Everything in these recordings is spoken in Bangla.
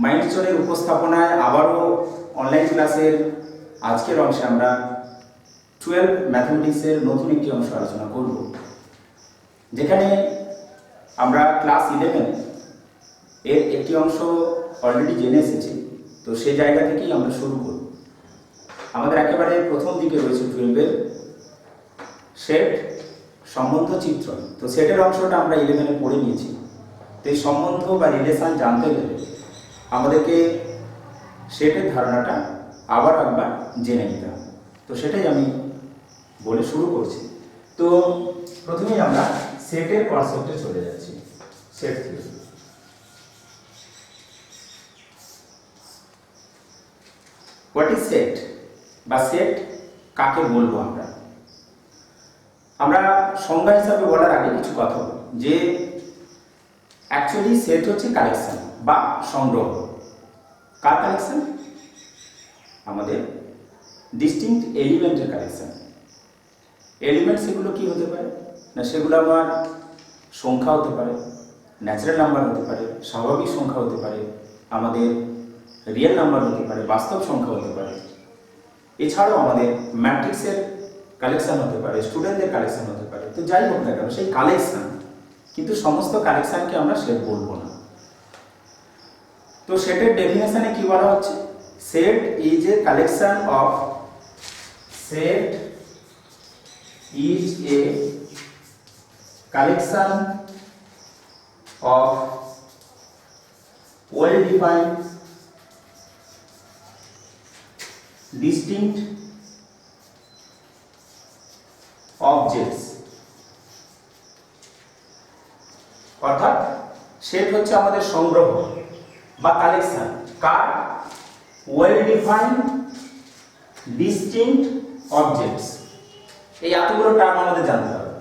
মাইন্ডস্টোনের উপস্থাপনায় আবারও অনলাইন ক্লাসের আজকের অংশে আমরা 12 ম্যাথমেটিক্সের নতুন একটি অংশ আলোচনা করব, যেখানে আমরা ক্লাস 11 এর একটি অংশ অলরেডি জেনে এসেছি। তো সেই জায়গা থেকেই আমরা শুরু করব। আমাদের একেবারে প্রথম দিকে রয়েছে 12-এর সেট, সম্বন্ধ, চিত্রণ। তো সেটের অংশটা আমরা 11-এ পড়ে নিয়েছি। তো এই সম্বন্ধ বা রিলেশন জানতে গেলে আমাদেরকে সেটের ধারণাটা আবার একবার জেনে নিতে হবে। তো সেটাই আমি বলে শুরু করছি। তো প্রথমেই আমরা সেটের কনসেপ্টে চলে যাচ্ছি। Set theory. What is set বা সেট কাকে বলবো আমরা? আমরা সংজ্ঞা হিসাবে বলার আগে কিছু কথা বলি যে অ্যাকচুয়ালি সেট হচ্ছে কালেকশন বা সংগ্রহ। Car collection? আমাদের ডিস্টিংক্ট এলিমেন্টের কালেকশন। এলিমেন্ট সেগুলো কি হতে পারে না, সেগুলো আমার সংখ্যা হতে পারে, ন্যাচারাল নাম্বার হতে পারে, স্বাভাবিক সংখ্যা হতে পারে, আমাদের রিয়েল নাম্বার হতে পারে, বাস্তব সংখ্যা হতে পারে। এছাড়াও আমাদের ম্যাট্রিক্সের কালেকশন হতে পারে, স্টুডেন্টদের কালেকশন হতে পারে। তো যাই হোক না কেন, সেই কালেকশন, কিন্তু সমস্ত কালেকশনকে আমরা সেট বলবো না। তো সেটের ডেফিনেশনে কি বলা হচ্ছে? Set is a collection of set is a collection of well defined distinct objects। অর্থাৎ সেট হচ্ছে আমাদের সংগ্রহ বা কালেকশন কার? Well defined distinct objects. এই এতগুলো টার্ম আমাদের জানতে হবে।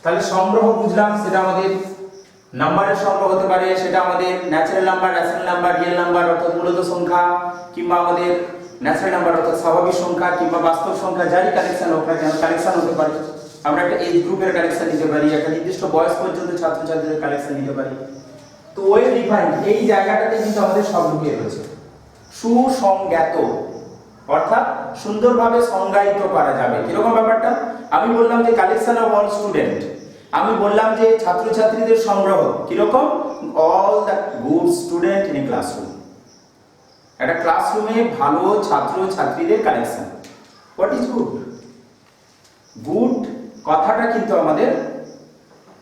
তাহলে সংগ্রহ বুঝলাম, সেটা আমাদের নাম্বারের সংগ্রহ হতে পারে, সেটা আমাদের natural number, rational number, real number অর্থাৎ মূলত সংখ্যা, কিংবা আমাদের ন্যাচারাল নাম্বার অর্থাৎ স্বাভাবিক সংখ্যা, কিংবা বাস্তব সংখ্যা, যারই কালেকশন হোক না কেন কালেকশন হতে পারে। আমরা একটা এজ গ্রুপের কালেকশন নিতে পারি, একটা নির্দিষ্ট বয়স পর্যন্ত ছাত্রছাত্রীদের কালেকশন নিতে পারি। তো ওয়েল ডিফাইন্ড এই জায়গাটাতে কিন্তু আমাদের সব লুকিয়ে রয়েছে। সুসংজ্ঞাত অর্থাৎ সুন্দরভাবে সংজ্ঞায়িত করা যাবে। কিরকম ব্যাপারটা? আমি বললাম যে কালেকশন অফ অল স্টুডেন্ট, আমি বললাম যে ছাত্রছাত্রীদের সংগ্রহ। কিরকম? All the good student in a classroom. একটা ক্লাসরুমে ভালো ছাত্র ছাত্রীদের collection. What is good? Good কথাটা কিন্তু আমাদের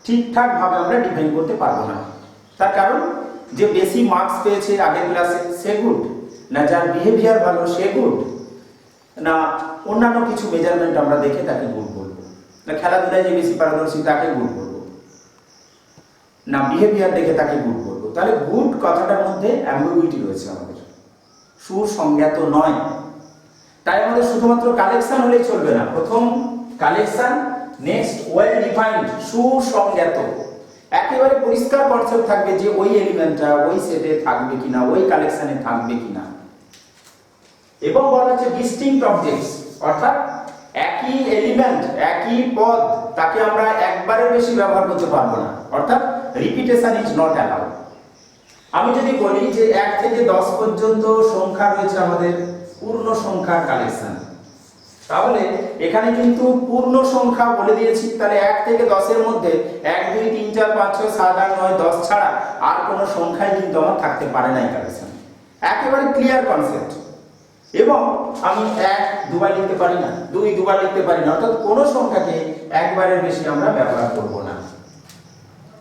ঠিকঠাক ভাবে আমরা ডিফাইন করতে পারবো না। তার কারণ যে বেশি মার্কস পেয়েছে আগের ক্লাসে সে গুড, না যার বিহেভিয়ার ভালো সে গুড, না অন্যান্য কিছু মেজারমেন্ট আমরা দেখে তাকে গুড বলবো, না খেলাধুলায় যে বেশি পারদর্শী তাকে গুড বলবো, না বিহেভিয়ার দেখে তাকে গুড বলবো। তাহলে গুড কথাটার মধ্যে অ্যাম্বিগুইটি রয়েছে, আমাদের সুসংজ্ঞাত নয়। তাই আমাদের শুধুমাত্র কালেকশন হলেই চলবে না। প্রথম কালেকশন, নেক্সট ওয়েল ডিফাইন্ড, সুসংজ্ঞাত। একেবারে পরিষ্কার কনসেপ্ট থাকবে যে ওই এলিমেন্টটা ওই সেটে থাকবে কিনা, ওই কালেকশনে থাকবে কিনা। এবং বলা হচ্ছে ডিস্টিংক্ট অবজেক্টস, অর্থাৎ একই এলিমেন্ট একই পদ তাকে আমরা একবারের বেশি ব্যবহার করতে পারবো না, অর্থাৎ রিপিটেশন ইজ নট অ্যালাউড। আমি যদি বলি যে 1 থেকে 10 পর্যন্ত সংখ্যা রয়েছে আমাদের পূর্ণ সংখ্যার কালেকশন, তাহলে এখানে কিন্তু পূর্ণ সংখ্যা বলে দিয়েছি। তাহলে 1 থেকে 10 এর মধ্যে 1 2 3 4 5 6 7 8 9 10 ছাড়া আর কোনো সংখ্যাই কিন্তু আমার থাকতে পারে না এই কালেকশন। একেবারে ক্লিয়ার কনসেপ্ট। এবং আমি 1 দুবার লিখতে পারি না, 2 দুবার লিখতে পারি না, অর্থাৎ কোনো সংখ্যাকে একবারের বেশি আমরা ব্যবহার করব না।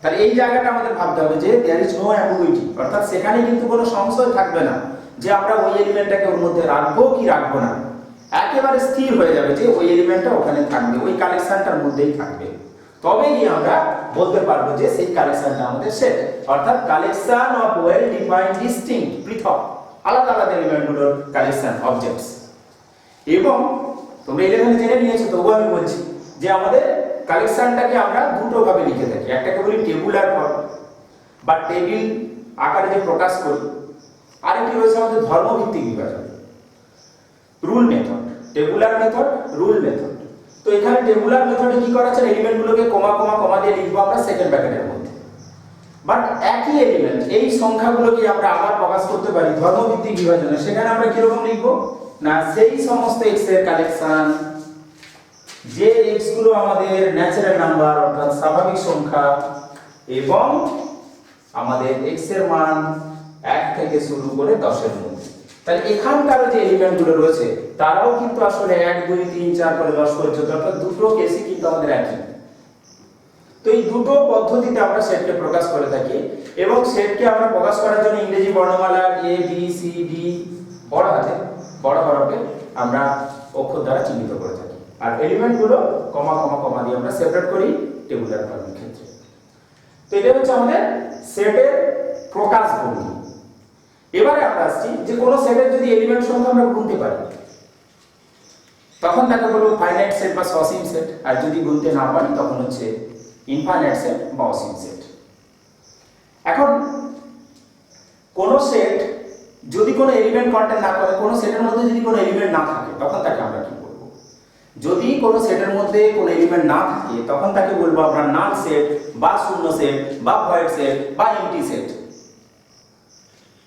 তাহলে এই জায়গাটা আমাদের ভাবতে হবে যে দেয়ার ইজ নো অ্যাম্বিগুইটি, অর্থাৎ সেখানে কিন্তু কোনো সংশয় থাকবে না যে আমরা ওই এলিমেন্টটাকে ওর মধ্যে রাখবো কি রাখবো না। একেবারে স্থির হয়ে যাবে যে ওই এলিমেন্টটা ওখানে থাকবে, ওই কালেকশনটার মধ্যেই থাকবে। তবেই আমরা বলতে পারবো যে সেই কালেকশনটা আমাদের সেট, অর্থাৎ collection of well defined distinct, পৃথক আলাদা আলাদা এলিমেন্টগুলোর কালেকশন অবজেক্টস। এবং তোমরা 11 জেনে নিয়েছো, তবুও আমি বলছি যে আমাদের কালেকশনটাকে আমরা দুটো ভাবে লিখে থাকি। একটাকে বলি টেবুলার ফর্ম বা টেবিল আকারে যে প্রকাশ করি, আরেকটি রয়েছে আমাদের ধর্মভিত্তিক বিভাজন, rule method. Tabular method, rule method. তো এখানে টেবুলার মেথডে কি করা আছে? এলিমেন্টগুলোকে কমা কমা কমা দিয়ে লিখবো আমরা সেকেন্ড ব্র্যাকেটের মধ্যে। বাট একই এলিমেন্ট এই সংখ্যাগুলোকে আমরা আবার প্রকাশ করতে পারি ধর্মভিত্তিক বিভাজনে। সেখানে আমরা কিরকম লিখবো না সেই সমস্ত x এর কালেকশন যে x গুলো আমাদের ন্যাচারাল নাম্বার অর্থাৎ স্বাভাবিক সংখ্যা এবং আমাদের x এর মান 1 থেকে শুরু করে 10 এর মধ্যে। তাহলে এখানকার যে এলিমেন্ট গুলো রয়েছে তারাও কিন্তু আসলে 1 2 3 4 করে 10 পর্যন্ত, অর্থাৎ দুটো কেসই কিন্তু আমাদের একই। তো এই দুটো পদ্ধতিতে আমরা সেটকে প্রকাশ করে থাকি এবং সেটকে আমরা প্রকাশ করার জন্য ইংরেজি বর্ণমালা a b c d বড় হাতে বড় হরফে আমরা অক্ষর দ্বারা চিহ্নিত করে থাকি, আর এলিমেন্ট গুলো কমা কমা কমা দিয়ে আমরা সেপারেট করি টেবুলার ফর্মের ক্ষেত্রে। তো এটা হচ্ছে আমাদের সেটের প্রকাশ ভঙ্গি। এবারে আমরা আসছি যে কোন সেটের যদি এলিমেন্ট সংখ্যা আমরা গুনতে পারি তখন তাকে বলবো ফাইনাইট সেট বা সসীম সেট, আর যদি গুনতে না পারি তখন হচ্ছে ইনফাইনাইট সেট বা অসীম সেট। এখন কোন সেট যদি কোনো এলিমেন্ট কন্টেন্ট না করে, কোন সেটের মধ্যে যদি কোনো এলিমেন্ট না থাকে তখন তাকে আমরা কি বলবো? যদি কোনো সেটের মধ্যে কোনো এলিমেন্ট না থাকে তখন তাকে বলবো আমরা নাল সেট বা শূন্য সেট বা ভয়েড সেট বা এমটি সেট।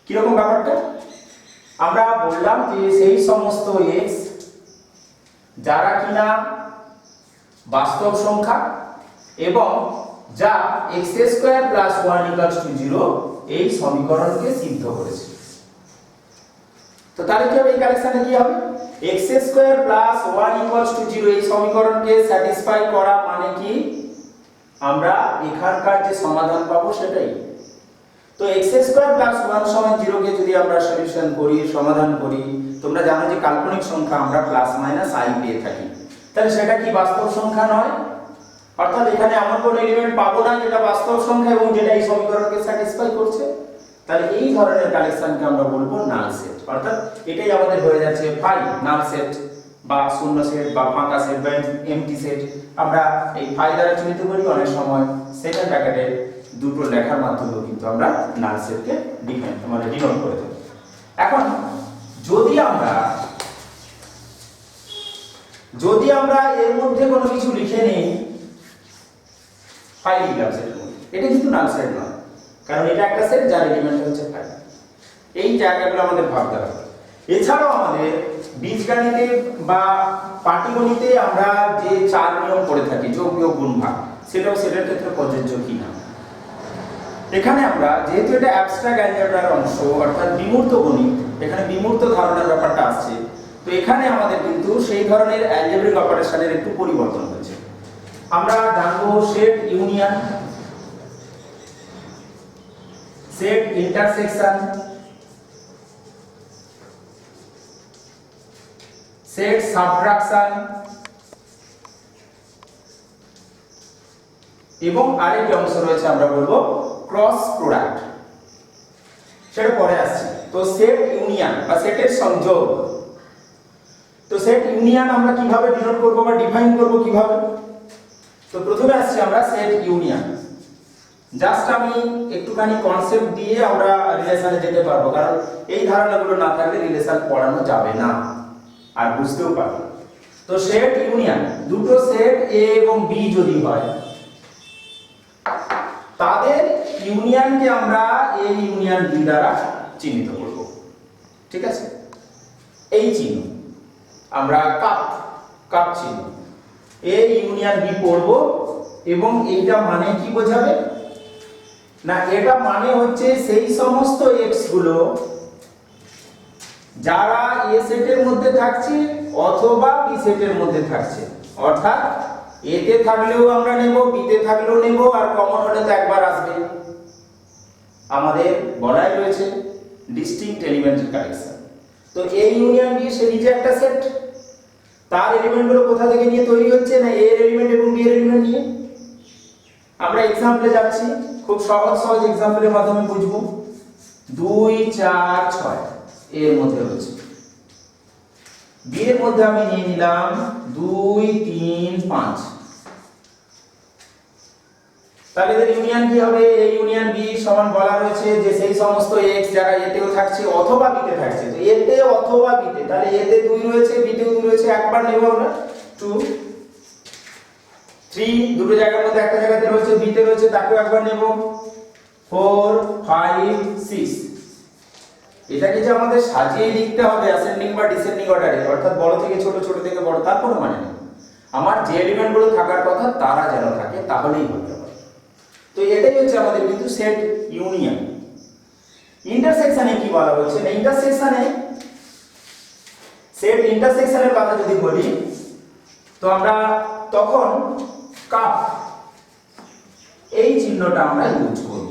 কিরকম ব্যাপারটা? আমরা বললাম যে সেই সমস্ত x যারা কিনা বাস্তব সংখ্যা এবং যা x² + 1 = 0 এই সমীকরণকে সিদ্ধ করেছে। তো তাহলে কি হবে? এই কালেকশনে কি হবে? x² + 1 = 0 এই সমীকরণকে স্যাটিসফাই করা মানে কি আমরা এখানকার যে সমাধান পাবো সেটাই। তো x² + 1 = 0 কে যদি আমরা সলিউশন করি, সমাধান করি, তোমরা জানো যে কাল্পনিক সংখ্যা আমরা ± i পেয়ে থাকি, তাহলে সেটা কি বাস্তব সংখ্যা নয়? অর্থাৎ এখানে এমন কোনো এলিমেন্ট পাবো না যেটা বাস্তব সংখ্যা এবং যেটা এই সমীকরণকে স্যাটিসফাই করছে। তাহলে এই ধরনের কালেকশনকে আমরা বলবো নাল সেট। অর্থাৎ এটাই আমাদের হয়ে যাচ্ছে ফাই নাল সেট বা শূন্য সেট বা ফাঁকা সেট বা এমটি সেট। আমরা এই ফাই দ্বারা চিহ্নিত করি, অনেক সময় সেকেন্ড ব্র্যাকেটে দুটো লেখার মাধ্যমেও কিন্তু আমরা নাল সেটকে ডিনোট করে থাকি। এখন যদি আমরা এর মধ্যে কোনো কিছু লিখে নেই, ফাই লিখলাম সেটের মধ্যে, এটা কিন্তু নাল সেট নয়, কারণ এটা একটা সেট যার এলিমেন্ট হচ্ছে ফাই। এই জায়গাগুলো আমাদের ভাবতে হবে। এছাড়াও আমাদের বীজগণিতে বা পাটিগণিতে আমরা যে 4 নিয়ম করে থাকি যোগ বিয়োগ গুণ ভাগ, সেটাও সেটের ক্ষেত্রে প্রযোজ্য কিনা। এখানে আমরা যেহেতু এটা অ্যাবস্ট্রাক্ট অ্যালজেব্রার অংশ অর্থাৎ বিমূর্ত গণিত, এখানে বিমূর্ত ধারণার ব্যাপারটা আসছে, তো এখানে আমাদের কিন্তু সেই ধরনের অ্যালজেব্রিক অপারেশনের একটু পরিবর্তন হয়েছে। আমরা জানবো set union, set intersection, set subtraction এবং আরেকটি অংশ রয়েছে আমরা বলবো ক্রস প্রোডাক্ট, সেটা পরে আসছে। তো সেট ইউনিয়ন বা সেটের সংযোগ, তো সেট ইউনিয়ন আমরা কিভাবে ডিনোট করব বা ডিফাইন করব কিভাবে? তো প্রথমে আসছে আমরা সেট ইউনিয়ন। জাস্ট আমি একটুখানি কনসেপ্ট দিয়ে আমরা রিলেশনে যেতে পারবো, কারণ এই ধারণাগুলো না থাকলে রিলেশন পড়ানো যাবে না আর বুঝতেও পারবে। তো সেট ইউনিয়ন, দুটো সেট A এবং B যদি হয় তাদের ইউনিয়নকে আমরা A ইউনিয়ন B দ্বারা চিহ্নিত করব। ঠিক আছে? এই চিহ্ন আমরা কাপ চিহ্ন A ইউনিয়ন B পড়ব এবং এইটা মানে কি বোঝাবে না, এটা মানে হচ্ছে সেই সমস্ত x গুলো যারা A সেটের মধ্যে থাকছে অথবা B সেটের মধ্যে থাকছে, অর্থাৎ A তে থাকলেও আমরা নেব, B তে থাকলেও নেব, আর কমন হলে তো একবার আসবে। আমাদের বলাই রয়েছে ডিস্টিংক্ট এলিমেন্টের কালেকশন। তো A ইউনিয়ন B সে নিজে একটা সেট, তার এলিমেন্টগুলো কোথা থেকে নিয়ে তৈরি হচ্ছে না A এর এলিমেন্ট এবং B এর এলিমেন্ট নিয়ে। আমরা एग्जांपले যাচ্ছি, খুব সহজ एग्जांपलेর মাধ্যমে বুঝবো। 2 4 6 এর মধ্যে রয়েছে, B এর মধ্যে আমি নিয়ে নিলাম 2 3 5। তাহলে এর ইউনিয়ন কি হবে? A ইউনিয়ন B সমান বলা রয়েছে যে সেই সমস্ত x যারা A তেও থাকছে অথবা B তে থাকছে। তো A তে অথবা B তে, তাহলে A তে 2 রয়েছে, B তেও 2 রয়েছে, একবার নেব আমরা 2 3, দুটো জায়গার মধ্যে একটা জায়গাতে রয়েছে B তে রয়েছে, তাকেও একবার নেব 4 5 6 এটাকে যে আমাদের সাজিয়ে লিখতে হবে অ্যাসেন্ডিং বা ডিসেন্ডিং অর্ডারে, অর্থাৎ বড় থেকে ছোট, ছোট থেকে বড়, তার কোনো মানে নেই। আমার যে এলিমেন্টগুলো থাকার কথা তারা যেন থাকে, তাহলেই হবে। তো এটাই হচ্ছে আমাদের কিন্তু সেট ইউনিয়ন। ইন্টারসেকশনে কি বলা হচ্ছে না, ইন্টারসেকশনে সেট ইন্টারসেকশনের কথা যদি বলি তো আমরা তখন কাপ এই চিহ্নটা আমরা ইউজ করব।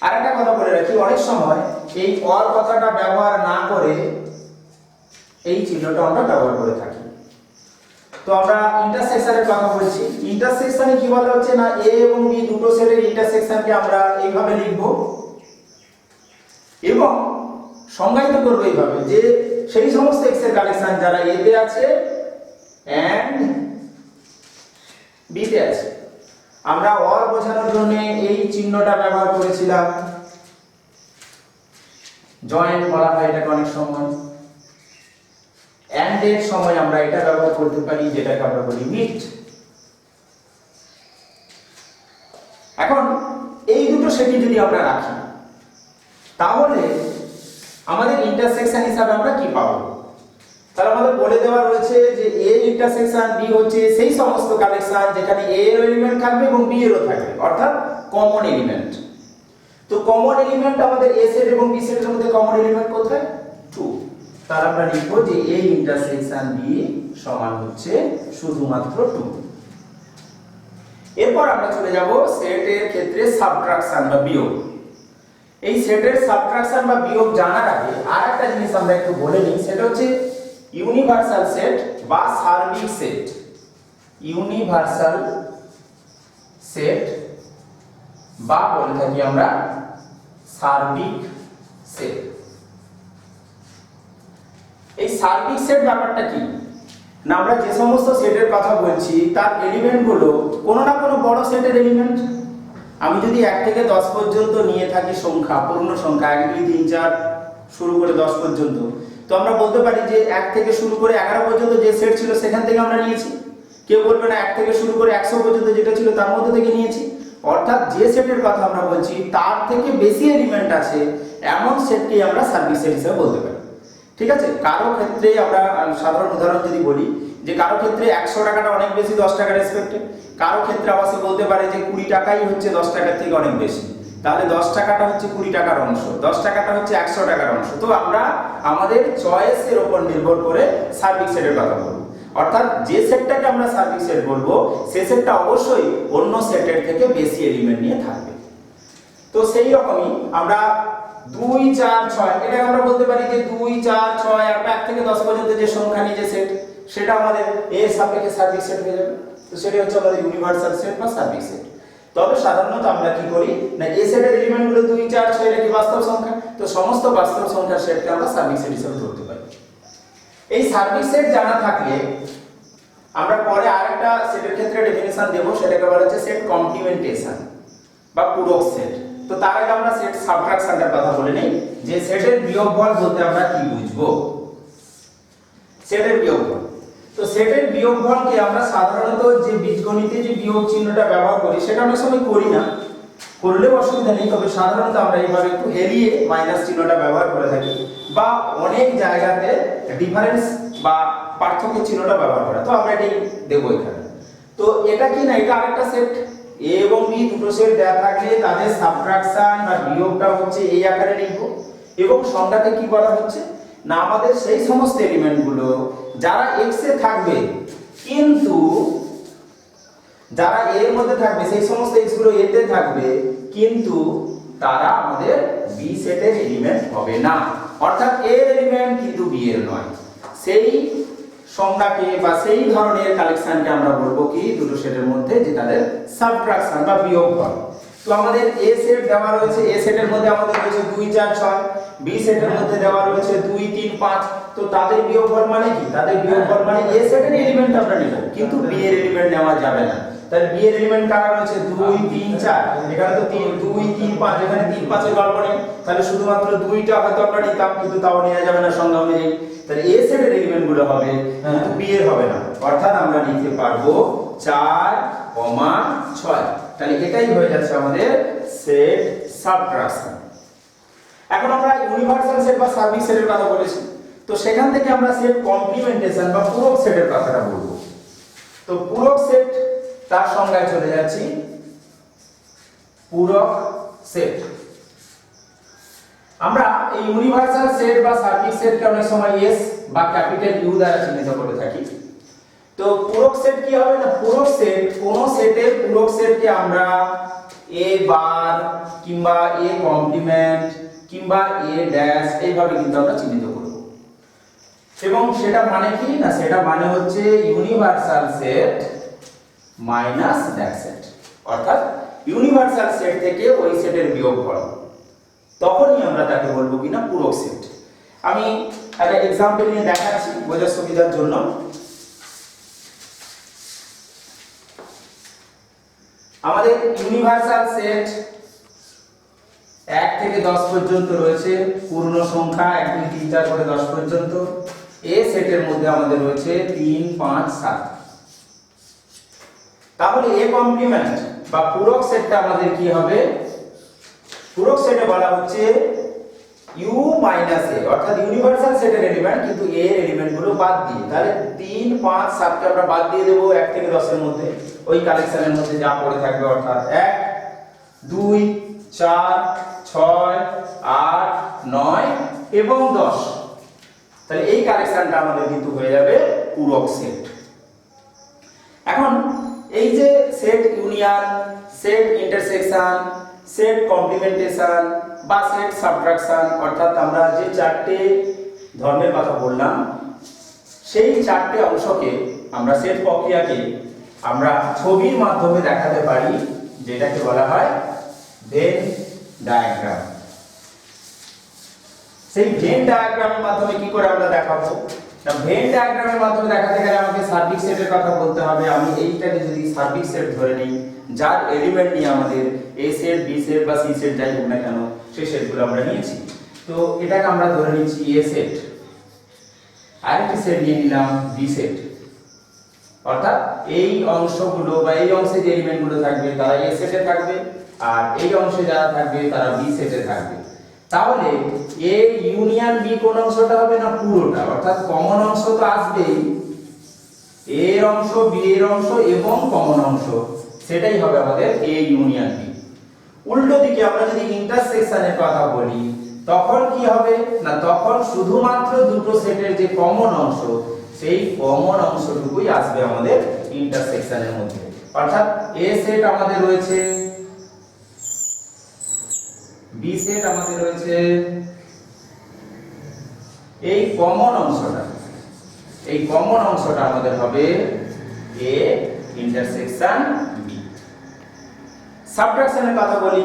আর একটা কথা বলে রাখি, অনেক সময় এই অর কথাটা ব্যবহার না করে এই চিহ্নটা আমরা ব্যবহার করে থাকি। তো আমরা ইন্টারসেকশনের কথা বলছি, ইন্টারসেকশনে কি বলা হচ্ছে না, এ এবং বি দুটো সেটের ইন্টারসেকশনকে আমরা এইভাবে লিখব এবং সংজ্ঞায়িত করব এইভাবে যে সেই সমস্ত এক্স এর কালেকশন যারা এ তে আছে এন্ড বি তে আছে। আমরা অর বোঝানোর জন্য এই চিহ্নটা ব্যবহার করেছিলাম, জয়েন্ট বলা হয় এটাকে অনেক সময়, এন্ড এর সময় আমরা এটা ব্যবহার করতে পারি যেটাকে আমরা বলি মিট। এখন এই দুটো সেটই যদি আমরা রাখি তাহলে আমাদের ইন্টারসেকশন হিসাবে আমরা কি পাবো, তাহলে আমাদের বলে দেওয়া রয়েছে যে এ ইন্টারসেকশন বি হচ্ছে সেই সমস্ত কালেকশন যেখানে এ এর এলিমেন্ট থাকবে এবং বি এরও থাকবে, অর্থাৎ কমন এলিমেন্ট। তো কমন এলিমেন্ট আমাদের এ সেট এবং বি সেটের মধ্যে কমন এলিমেন্ট কোথায়, 2। তাহলে আমরা লিখব যে এ ইন্টারসেকশন বি সমান হচ্ছে শুধুমাত্র 2। এরপর আমরা চলে যাব সেটের ক্ষেত্রে সাবট্রাকশন বা বিয়োগ। এই সেটের সাবট্রাকশন বা বিয়োগ জানার আগে আরেকটা জিনিস আমরা একটু বলে নিই, সেটা হচ্ছে ইউনিভার্সাল সেট বা সার্বিক সেট। ইউনিভার্সাল সেট বা বলে থাকি আমরা সার্বিক সেট। এই সার্বিক সেট ব্যাপারটা কি না, আমরা যে সমস্ত সেটের কথা বলছি তার এলিমেন্ট গুলো কোনো না কোনো বড় সেটের এলিমেন্ট। আমি যদি 1 থেকে 10 পর্যন্ত নিয়ে থাকি সংখ্যা, পূর্ণ সংখ্যা 1 2 3 4 শুরু করে 10 পর্যন্ত, তো আমরা বলতে পারি যে 1 থেকে শুরু করে 11 পর্যন্ত যে সেট ছিল সেখান থেকে আমরা নিয়েছি। কেউ বলবে না 1 থেকে শুরু করে 100 পর্যন্ত যেটা ছিল তার মধ্যে থেকে নিয়েছি। অর্থাৎ যে সেটের কথা আমরা বলছি তার থেকে বেশি এলিমেন্ট আছে এমন সেটকে আমরা সার্বিক সেট হিসেবে বলতে পারি। ঠিক আছে, কারো ক্ষেত্রে আমরা সাধারণ উদাহরণ যদি বলি যে কারো ক্ষেত্রে 100 টাকাটা অনেক বেশি 10 টাকার রেসপেক্টে, কারো ক্ষেত্রে আবার সে বলতে পারে যে 20 টাকাই হচ্ছে 10 টাকার থেকে অনেক বেশি, তাহলে 10 টাকাটা হচ্ছে 20 টাকার অংশ, 10 টাকাটা হচ্ছে 100 টাকার অংশ। তো আমরা আমাদের চয়েসের উপর নির্ভর করে সার্বিক সেটের কথা বলবো, অর্থাৎ যে সেটটাকে আমরা সার্বিক সেট বলবো সেই সেটটা অবশ্যই অন্য সেটের থেকে বেশি এলিমেন্ট নিয়ে থাকবে। তো সেই রকমই আমরা 2 4 6 এটা আমরা বলতে পারি যে 2 4 6 আর 1 থেকে 10 পর্যন্ত যে সংখ্যা নিয়ে যে সেট সেটা আমাদের এর সাপেক্ষে সার্বিক সেট হয়ে যাবে। তো সেটা হচ্ছে আমাদের ইউনিভার্সাল সেট বা সার্বিক সেট। তবে সাধারণত আমরা কি করি না, এ সেটের এলিমেন্টগুলো 2 4 6 এটা কি বাস্তব সংখ্যা, তো সমস্ত বাস্তব সংখ্যার সেটকে আমরা সার্বিক সেট হিসেবে ধরতে পারি। এই সার্বিক সেট জানা থাকলে আমরা পরে আরেকটা সেটের ক্ষেত্রে ডেফিনিশন দেব, সেটাকে বলা হচ্ছে সেট কমপ্লিমেন্টেশন বা পূরক সেট। তো তার আগে আমরা সেট সাবট্রাকশনের কথা বলে নেই যে সেটের বিয়োগফল বলতে আমরা কি বুঝবো। সেটের বিয়োগফল, তো সেটের বিয়োগফলকে আমরা সাধারণত যে বীজগণিতে যে বিয়োগ চিহ্নটা ব্যবহার করি সেটা অনেক সময় করি না, করলেও অসুবিধা নেই, তবে সাধারণত আমরা এইভাবে একটু এড়িয়ে মাইনাস চিহ্নটা ব্যবহার করে থাকি বা অনেক জায়গাতে ডিফারেন্স বা পার্থক্য চিহ্নটা ব্যবহার করে, তো আমরা এটাই দেবো এখানে। তো এটা কি না, এটা আরেকটা সেট, এ এবং বি দুটো সেট দেওয়া থাকলে তাদের সাবট্রাকশন বা বিয়োগটা হচ্ছে এই আকারে লিখব এবং সংখ্যাতে কি বলা হচ্ছে না, আমাদের সেই সমস্ত এলিমেন্টগুলো যারা x এ থাকবে কিন্তু যারা এর মধ্যে থাকবে সেই সমস্ত x গুলো a তে থাকবে কিন্তু তারা আমাদের b সেটের এলিমেন্ট হবে না, অর্থাৎ a এর এলিমেন্ট কিন্তু b এর নয়। সেই সংখ্যাকে বা সেই ধরনের কালেকশনকে আমরা বলবো কি দুটো সেটের মধ্যে যে তাদের সাবট্রাকশন বা বিয়োগফল। তো আমাদের a সেট দেওয়া রয়েছে, a সেটের মধ্যে আমাদের রয়েছে 2 4 6, b সেটের মধ্যে দেওয়া রয়েছে 2 3 5, তো তাদের বিয়োগফল মানে কি, তাদের বিয়োগফল মানে a সেটের এলিমেন্ট আমরা নেব কিন্তু b এর এলিমেন্ট নেওয়া যাবে না। তাহলে b এর এলিমেন্ট কারা রয়েছে 2 3 4, এখানে তো 3 2 3 5, এখানে 3 5 এর গল্প নেই, তাহলে শুধুমাত্র 2টা হয়তো আমরা নিতাম কিন্তু তাও নেওয়া যাবে না সংখ্যা অনুযায়ী। তাহলে a সেটের এলিমেন্ট গুলো হবে কিন্তু b এর হবে না, অর্থাৎ আমরা লিখতে পারবো 4 6। তাহলে এটাই হয়ে যাচ্ছে আমাদের সেট সাবট্রাকশন। এখন আমরা ইউনিভার্সাল সেট বা সার্বিক সেটের কথা বলেছি, তো সেখান থেকে আমরা সেট কমপ্লিমেন্টেশন বা পূরক সেটের কথাটা বলবো। তো পূরক সেট তার সংজ্ঞায় চলে যাচ্ছি। পূরক সেট আমরা এই ইউনিভার্সাল সেট বা সার্বিক সেটকে অনেক সময় এস বা ক্যাপিটাল ইউ দ্বারা চিহ্নিত করে থাকি। তো পূরক সেট কি হবে না, পূরক সেট কোন সেটের পূরক সেটকে আমরা এ বার কিংবা এ কমপ্লিমেন্ট কিংবা এ ড্যাশ এইভাবে কিন্তু আমরা চিহ্নিত করব। এবং সেটা মানে কি না, সেটা মানে হচ্ছে universal set minus that set, অর্থাৎ ইউনিভার্সাল সেট থেকে ওই সেটের বিয়োগফল, তখনই আমরা তাকে বলবো কিনা পূরক সেট। আমি একটা एग्जांपल নিয়ে দেখাচ্ছি বোঝার সুবিধার জন্য। আমাদের ইউনিভার্সাল সেট 1 থেকে 10 পর্যন্ত রয়েছে, পূর্ণ সংখ্যা 1 2 3 4 করে 10 পর্যন্ত। এ সেটের মধ্যে আমাদের রয়েছে 3 5 7। তাহলে এ কমপ্লিমেন্ট বা পূরক সেটটা আমাদের কি হবে, পূরক সেটে বলা হচ্ছে u মাইনাস a, অর্থাৎ ইউনিভার্সাল সেটের এলিমেন্ট কিন্তু a এর এলিমেন্ট গুলো বাদ দিয়ে। তাহলে 3 5 7 কে আমরা বাদ দিয়ে দেব 1 থেকে 10 এর মধ্যে, ওই কালেকশনের মধ্যে যা পড়ে থাকবে, অর্থাৎ 1 2 4 6 8 9 এবং 10। তাহলে এই কালেকশনটা আমাদের কিন্তু হয়ে যাবে পূরক সেট। এখন এই যে set union, set intersection, set complementation বা সেট সাবট্রাকশন, অর্থাৎ আমরা যে চারটে ধর্মের কথা বললাম, সেই চারটে অংশকে আমরা সেট প্রক্রিয়াকে আমরা ছবির মাধ্যমে দেখাতে পারি, যেটাকে বলা হয় ভেন ডায়াগ্রাম। সেই ভেন ডায়াগ্রামের মাধ্যমে কি করে আমরা দেখাবো না, ভেন ডায়াগ্রামের মাধ্যমে দেখাতে গেলে আমাকে সার্বিক সেটের কথা বলতে হবে। আমি এইটাকে যদি সার্বিক সেট ধরে নিই, যার এলিমেন্ট নিয়ে আমাদের এ সেট বি সেট বা সি সেট যাই হোক না কেন, সেই সেটগুলো আমরা নিয়েছি। তো এটাকে আমরা ধরে নিচ্ছি এ সেট, আরেকটি সেট নিয়ে নিলাম বি সেট, অর্থাৎ এই অংশগুলো বা এই অংশে যে এলিমেন্টগুলো থাকবে তারা এ সেটে থাকবে, আর এই অংশে যারা থাকবে তারা বি সেটে থাকবে। তাহলে এ ইউনিয়ন বি কোন অংশটা হবে না, পুরোটা, অর্থাৎ কমন অংশ তো আসবেই, এ এর অংশ বি এর অংশ এবং কমন অংশ, সেটাই হবে আমাদের এ ইউনিয়ন বি। উল্টো দিকে আমরা যদি ইন্টারসেকশনের কথা বলি, তখন কি হবে না, তখন শুধুমাত্র দুটো সেটের যে কমন অংশ, সেই কমন অংশটুকুই আসবে আমাদের ইন্টারসেকশনের মধ্যে। অর্থাৎ এ সেট আমাদের রয়েছে, বি সেট আমাদের রয়েছে, এই কমন অংশটা, এই কমন অংশটা আমাদের হবে এ ইন্টারসেকশন বি। সাবট্রাকশনের কথা বলি,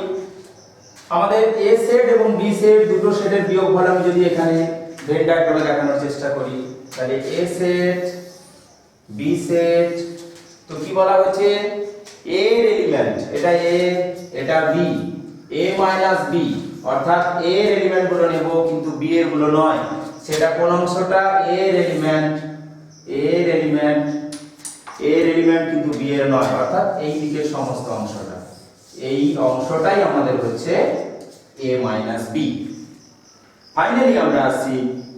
আমাদের এ সেট এবং বি সেট দুটো সেটের বিয়োগফল আমি যদি এখানে ভেন ডায়াগ্রামে দেখানোর চেষ্টা করি, তাহলে এ সেট বি সেট, তো কি বলা হচ্ছে, এ এর এলিমেন্ট এটা এ এটা বি, a মাইনাস বি, অর্থাৎ a এর এলিমেন্ট গুলো নেব কিন্তু b এর গুলো নয়। সেটা কোন অংশটা, a এর এলিমেন্ট, a এর এলিমেন্ট, a এর এলিমেন্ট কিন্তু b এর নয়, অর্থাৎ এই দিকের সমস্ত অংশটা, এই অংশটাই আমাদের হচ্ছে a মাইনাস বি। ফাইনালি আমরা আসছি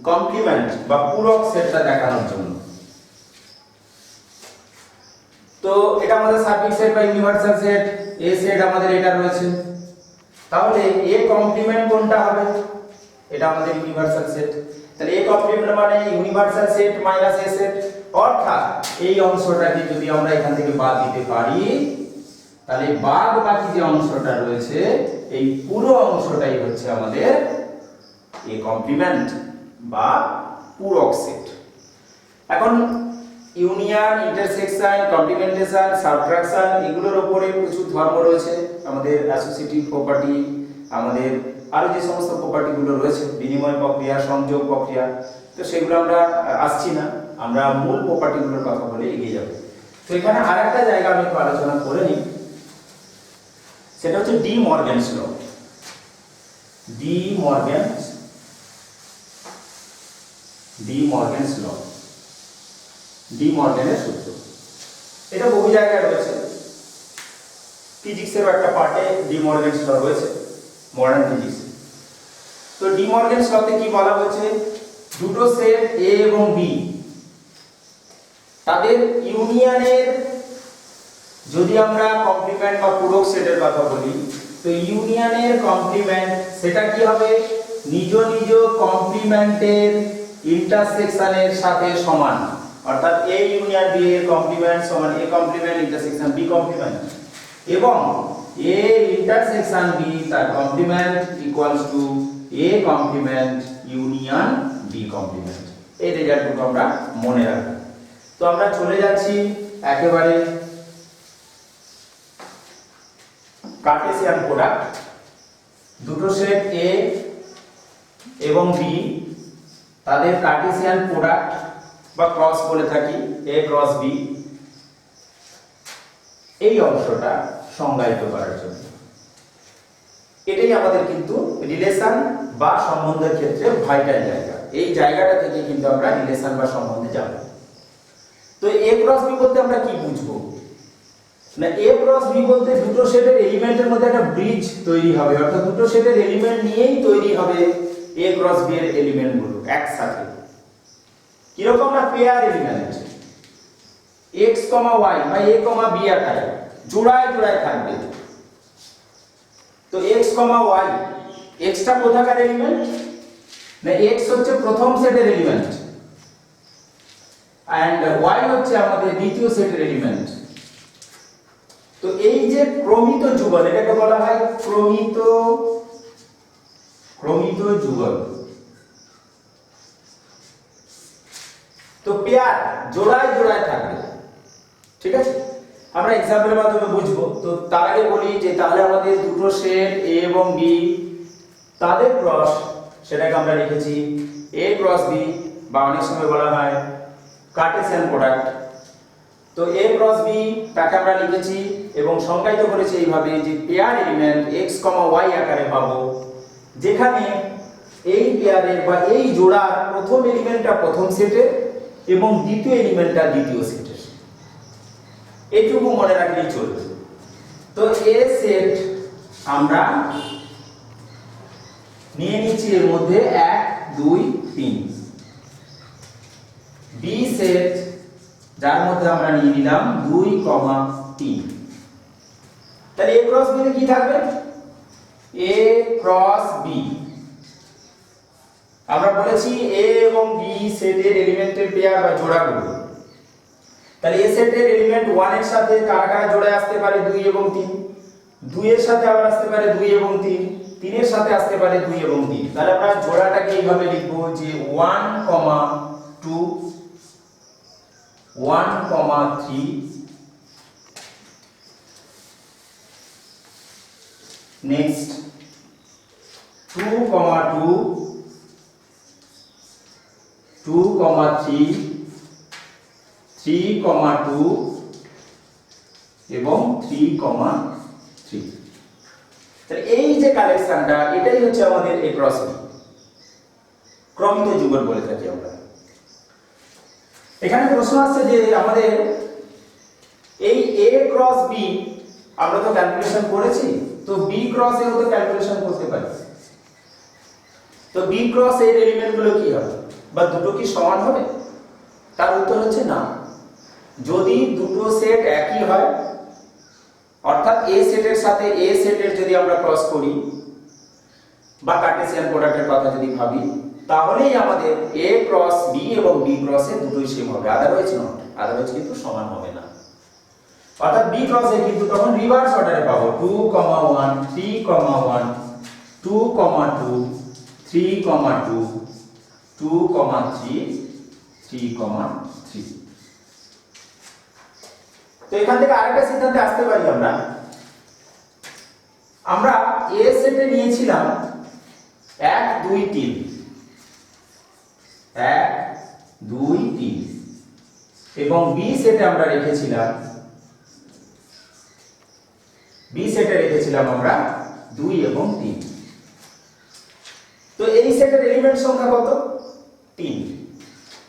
কমপ্লিমেন্ট বা পূরক সেটটা দেখানোর জন্য। তো এটা আমাদের সার্বিক সেট বা ইউনিভার্সাল সেট, এ সেট আমাদের এটা রয়েছে। তাহলে এ কমপ্লিমেন্ট কোনটা হবে, এটা আমাদের ইউনিভার্সাল সেট। তাহলে এ কমপ্লিমেন্ট মানে ইউনিভার্সাল সেট মাইনাস এ সেট, অর্থাৎ এই অংশটাকে যদি আমরা এখান থেকে বাদ দিতে পারি, তাহলে বাদ বাকি যে অংশটা রয়েছে, এই পুরো অংশটাই হচ্ছে আমাদের এ কমপ্লিমেন্ট বা পূরক সেট। এখন ইউনিয়ন, ইন্টারসেকশন, কমপ্লিমেন্টেশন, সাবট্রাকশন, এগুলোর উপরে প্রচুর ধর্ম রয়েছে। আমাদের অ্যাসোসিয়েটিভ প্রপার্টি, আমাদের আরো যে সমস্ত প্রপার্টি গুলো রয়েছে, বিনিময় প্রক্রিয়া, সংযোগ প্রক্রিয়া, তো সেগুলো আমরা আসছি না, আমরা মূল প্রপার্টি গুলোর কথা বলে এগিয়ে যাব। তো এখানে আরেকটা জায়গা আমি একটু আলোচনা করে নিই, সেটা হচ্ছে ডি মর্গ্যানস ল। ডি মর্গ্যানস ল, ডি মর্গ্যানের সূত্র, এটা বহু জায়গায় রয়েছে, ফিজিক্সের একটা পার্টে ডি মর্গ্যানস ল রয়েছে, মডার্ন ফিজিক্স। তো ডি মর্গ্যানস লতে কি বলা হয়েছে, দুটো সেট এ এবং বি তাদের ইউনিয়নের যদি আমরা কমপ্লিমেন্ট বা পূরক সেটের কথা বলি, তো ইউনিয়নের কমপ্লিমেন্ট সেটা কি হবে, নিজ নিজ কমপ্লিমেন্টের ইন্টারসেকশনের সাথে সমান। অর্থাৎ এ ইউনিয়ন বি এর কমপ্লিমেন্ট সমান A complement intersection B complement, এবং এ ইন্টারসেকশন বি তার complement equals to A complement union B complement. এই রেজাল্টটুকু আমরা মনে রাখবো। তো আমরা চলে যাচ্ছি একেবারে কার্টেসিয়ান প্রোডাক্ট। দুটো সেট এ এবং বি তাদের কার্টেসিয়ান প্রোডাক্ট বা ক্রস বলে থাকি, এ ক্রস বি, এই অংশটা সংজ্ঞায়িত করার জন্য এটাই আমাদের কিন্তু রিলেশন বা সম্বন্ধের ক্ষেত্রে ভাইটাল জায়গা। এই জায়গাটা থেকে কিন্তু আমরা রিলেশন বা সম্বন্ধে যাব। তো এ ক্রস বি বলতে আমরা কি বুঝবো না, এ ক্রস বি বলতে দুটো সেটের এলিমেন্টের মধ্যে একটা ব্রিজ তৈরি হবে, অর্থাৎ দুটো সেটের এলিমেন্ট নিয়েই তৈরি হবে এ ক্রস বি এর এলিমেন্টগুলো একসাথে। কিরকম না, পেয়ার এলিমেন্ট x, y বা a, b আকারে জোড়ায় জোড়ায় থাকবে। তো x, y, x টা কোথাকার এলিমেন্ট না, x হচ্ছে প্রথম সেটের এলিমেন্ট and y হচ্ছে আমাদের দ্বিতীয় সেটের এলিমেন্ট। তো এই যে ক্রমিত যুগল, এটাকে বলা হয় ক্রমিত যুগল। তো পেয়ার জোড়ায় জোড়ায় থাকবে, ঠিক আছে। আমরা এক্সাম্পলের মাধ্যমে বুঝবো। তো তার আগে বলি যে তাহলে আমাদের দুটো সেট এ এবং বি তাদের ক্রস, সেটাকে আমরা লিখেছি এ ক্রস বি, বা অনেক সময় বলা হয় কার্টেসিয়ান প্রোডাক্ট। তো এ ক্রস বি তাকে আমরা লিখেছি এবং সংজ্ঞায়িত করেছি এইভাবে যে পেয়ার এলিমেন্ট x, y আকারে পাবো, যেখানে এই পেয়ারের বা এই জোড়ার প্রথম এলিমেন্টটা প্রথম সেটে এবং দ্বিতীয় এলিমেন্টটা দ্বিতীয় সেটের। এইটুকু মনে রাখলেই চলবে। তো এ সেট আমরা নিয়ে নিচ্ছি এর মধ্যে 1 2 3, বি সেট যার মধ্যে আমরা নিয়ে নিলাম 2, 3। তাহলে a ক্রস বি তে কি থাকবে, a ক্রস বি। আমরা বলেছি a এবং b সেটের এলিমেন্টের পেয়ার বা জোড়াগুলো। তাহলে a সেটের এলিমেন্ট 1 এর সাথে কারা কারা জোড়ায় আসতে পারে, 2 এবং 3, 2 এর সাথে আবার আসতে পারে 2 এবং 3, 3 এর সাথে আসতে পারে 2 এবং 3। তাহলে আমরা জোড়াটাকে এইভাবে লিখব যে 1, 2, 1, 3, next 2, 2, 2, 3, 3, 2 এবং 3, 3। তাহলে এই যে কালেকশনটা, এটাই হচ্ছে আমাদের এ ক্রস বি, ক্রমিত যুগল বলে থাকি আমরা। এখানে প্রশ্ন আসছে যে আমাদের এই a ক্রস b আমরা তো ক্যালকুলেশন করেছি, তো b ক্রস a ও তো ক্যালকুলেশন করতে পারি। তো b ক্রস a এর এলিমেন্টগুলো কি হবে, বা দুটো কি সমান হবে? তার উত্তর হচ্ছে না। যদি দুটো সেট একই হয়, অর্থাৎ a সেটের সাথে a সেটের যদি আমরা ক্রস করি বা কার্টেসিয়ান প্রোডাক্টের কথা যদি ভাবি, তাহলেই আমাদের a ক্রস b এবং b ক্রস a দুটোই সেম হবে, আদারওয়াইজ নট, আদারওয়াইজ কিন্তু সমান হবে না। অর্থাৎ b ক্রস a কিন্তু তখন রিভার্স অর্ডারে পাবো, 2, 1, 3, 1, 2, 2, 3, 2, 2, 3, 3, 3। তো এখান থেকে আরেকটা সিদ্ধান্তে আসতে পারি আমরা a সেটে নিয়েছিলাম 1, 2, 3, 1, 2, 3, এবং b সেটে আমরা রেখেছিলাম আমরা 2 এবং 3। তো এই সেটের এলিমেন্ট সংখ্যা কত, 3।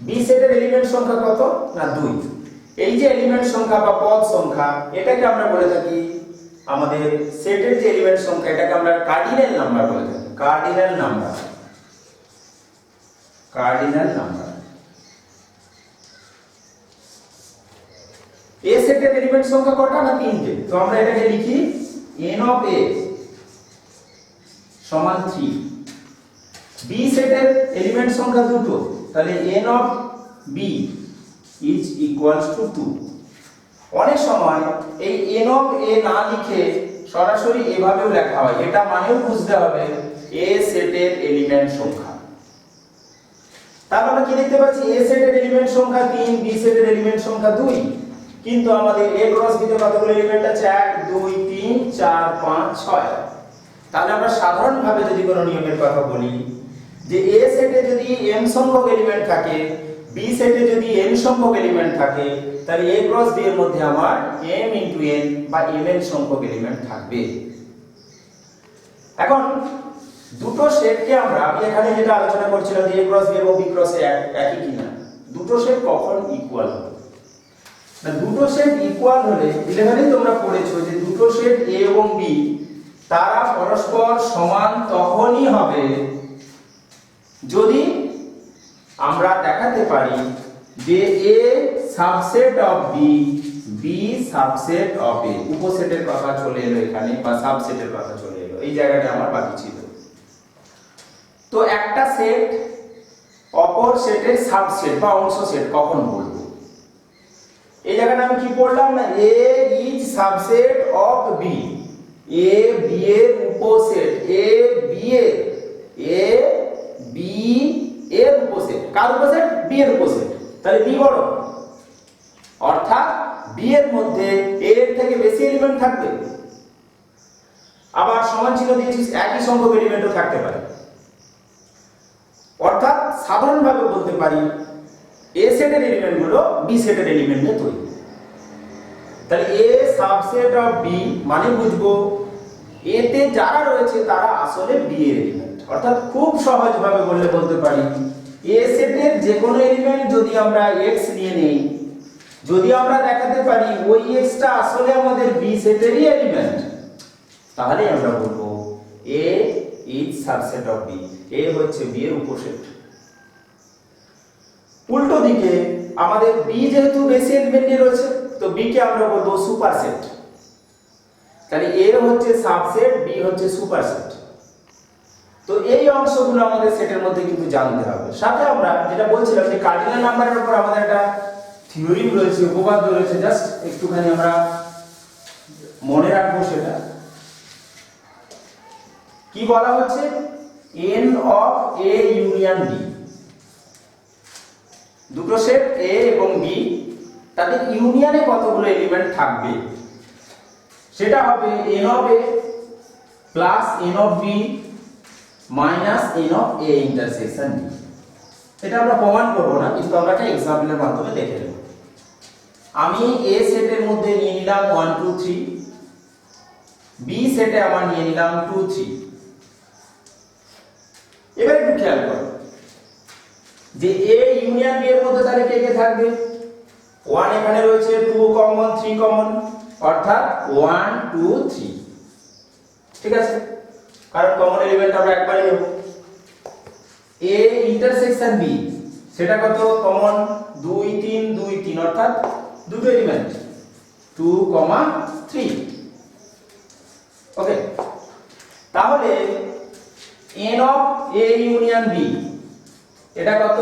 বি সেটের এলিমেন্ট সংখ্যা কত না 2। এই যে এলিমেন্ট সংখ্যা বা পদ সংখ্যা, এটাকে আমরা বলে থাকি আমাদের সেটের যে এলিমেন্ট সংখ্যা এটাকে আমরা কার্ডিনাল নাম্বার বলে থাকি। কার্ডিনাল নাম্বার এ সেটের এলিমেন্ট সংখ্যা কটা না তিনটে, তো আমরা এটাকে লিখি n অফ a সমান 3। বি সেটের এলিমেন্ট সংখ্যা দুটো, তাহলে n of b is equals to 2। অনেক সময় এই n অফ a না লিখে সরাসরি এভাবেও লেখা হয়, এটা মানেও বুঝতে হবে a সেটের এলিমেন্ট সংখ্যা। তাহলে আমরা কি দেখতে পাচ্ছি, a সেটের এলিমেন্ট সংখ্যা 3, b সেটের এলিমেন্ট সংখ্যা 2, কিন্তু আমাদের a ক্রস b তে কতগুলো এলিমেন্ট আছে? 1 2 3 4 5 6। তাহলে আমরা সাধারণভাবে যদি কোনো নিয়মের কথা বলি যে a সেটে যদি m সংখ্যক এলিমেন্ট থাকে, b সেটে যদি n সংখ্যক এলিমেন্ট থাকে, তাহলে a ক্রস b এর মধ্যে আমার m ইনটু n বা mn সংখ্যক এলিমেন্ট থাকবে। এখন দুটো সেটকে আমি এখানে যেটা আলোচনা করছিলাম যে a ক্রস b এবং b ক্রস a একই কিনা, দুটো সেট কখন ইকুয়াল হবে না, দুটো সেট ইকুয়াল হলে 11 এ তোমরা পড়েছো যে দুটো সেট a এবং b তারা পরস্পর সমান তখনই হবে যদি আমরা দেখাতে পারি যে a subset of b, b subset of a। উপসেটের কথা চলে এলো এখানে বা সাবসেটের কথা চলে এলো, এই জায়গাটা আমার বাকি ছিল। তো একটা সেট অপর সেটের সাবসেট বা অংশ সেট কখন বলবো? এই জায়গাটা আমি কি পড়লাম না, a is subset of b, a b এর উপসেট, a b এর উপসেট। কার উপসেট? b এর উপসেট। তাহলে b বড়, অর্থাৎ b এর মধ্যে a এর থেকে বেশি এলিমেন্ট থাকবে। আবার সমান চিহ্ন দিয়েছি, একই সংখ্যক এলিমেন্টও থাকতে পারে। অর্থাৎ সাধারণভাবে বলতে পারি a সেটের এলিমেন্ট গুলো b সেটের এলিমেন্ট নিয়ে তৈরি। তাহলে a সাবসেট অফ b মানে বুঝবো a তে যারা রয়েছে তারা আসলে b এর এলিমেন্ট। অর্থাৎ খুব সহজভাবে বলতে পারি a সেটের যে কোনো এলিমেন্ট যদি আমরা x নিয়ে নেই, যদি আমরা দেখাতে পারি ওই x টা আসলে আমাদের b সেটেরই এলিমেন্ট, তাহলে আমরা বলবো a is subset of b, a হচ্ছে b এর উপসেট। উল্টো দিকে আমাদের b যেহেতু বেশি এলিমেন্ট নিয়ে রয়েছে, তো b কে আমরা বলবো সুপারসেট। তাহলে a হচ্ছে সাবসেট, b হচ্ছে সুপারসেট। তো এই অংশগুলো আমাদের সেটের মধ্যে কিন্তু জানতে হবে। সাথে আমরা যেটা বলছিলাম যে কার্ডিনাল নাম্বারের উপর আমাদের একটা থিওরিম রয়েছে, উপপাদ্য রয়েছে, জাস্ট একটুখানি আমরা মনে রাখবো। সেটা কি বলা হচ্ছে? n of a union b। দুটো সেট a এবং b, তাদের ইউনিয়নে কতগুলো এলিমেন্ট থাকবে সেটা হবে n of a plus n of b minus n of a intersection b। এটা আমরা প্রমাণ করব না, কিন্তু আমরা একটা এক্সাম্পলের মাধ্যমে দেখে নেব। আমি a সেটের মধ্যে নিয়ে নিলাম 1 2 3, b সেটে আমার নিয়ে নিলাম 2 3। এবার একটু খেয়াল করো যে a ইউনিয়ন b এর মধ্যে তাহলে কে কে থাকবে? 1 এখানে রয়েছে, 2 কমন, 3 কমন, অর্থাৎ 1 2 3। ঠিক আছে, কারণ কমন এলিমেন্ট আমরা একবারই নেব। a ইন্টারসেকশন b সেটা কত? কমন 2 3 2 3, অর্থাৎ দুটো এলিমেন্ট 2 3। ওকে, তাহলে n of a union b এটা কত?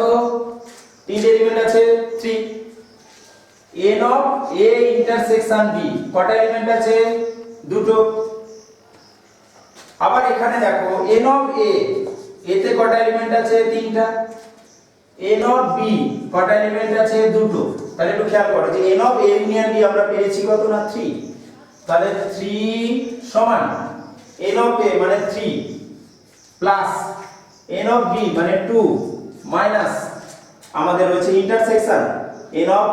তিনটে এলিমেন্ট আছে 3। n of a intersection b কটা এলিমেন্ট আছে? দুটো। আবার এখানে দেখো n অফ a এতে কটা এলিমেন্ট আছে? তিনটা। n অফ b কটা এলিমেন্ট আছে? দুটো। তাহলে একটু খেয়াল করো যে n of a union b আমরা পেয়েছি কত না 3। তাহলে 3 সমান n অফ a মানে 3 প্লাস n অফ b মানে 2 মাইনাস আমাদের রয়েছে intersection n of